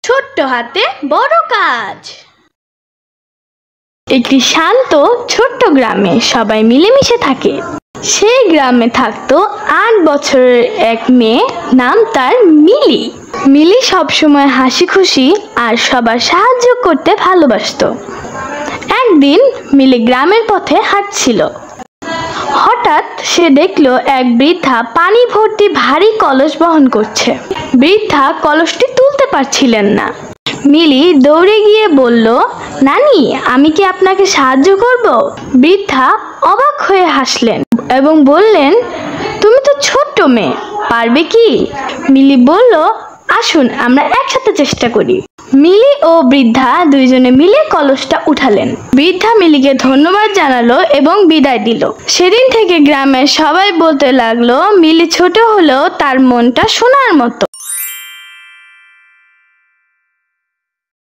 ছোট্ট হাতে বড় কাজ। একটি শান্ত ছোট্ট গ্রামে সবাই মিলেমিশে থাকে। সেই গ্রামে থাকতো ৮ বছরের এক মেয়ে, নাম তার মিলি। মিলি সবসময় হাসি খুশি আর সবার সাহায্য করতে ভালোবাসতো। একদিন মিলি গ্রামের পথে হাঁটছিল। হঠাৎ সে দেখলো এক বৃদ্ধা পানি ভর্তি ভারী কলস বহন করছে। বৃদ্ধা কলসটি তুলতে পারছিলেন না। মিলি দৌড়ে গিয়ে বলল, নানি, আমি কি আপনাকে সাহায্য করব? বৃদ্ধা অবাক হয়ে হাসলেন এবং বললেন, তুমি তো ছোট্ট মেয়ে, পারবে কি? মিলি বলল, আসুন আমরা একসাথে চেষ্টা করি। মিলি ও বৃদ্ধা দুইজনে মিলে কলসটা উঠালেন। বৃদ্ধা মিলিকে ধন্যবাদ জানালো এবং বিদায় দিল। সেদিন থেকে গ্রামের সবাই বলতে লাগলো, মিলি ছোট হলেও তার মনটা সোনার মতো।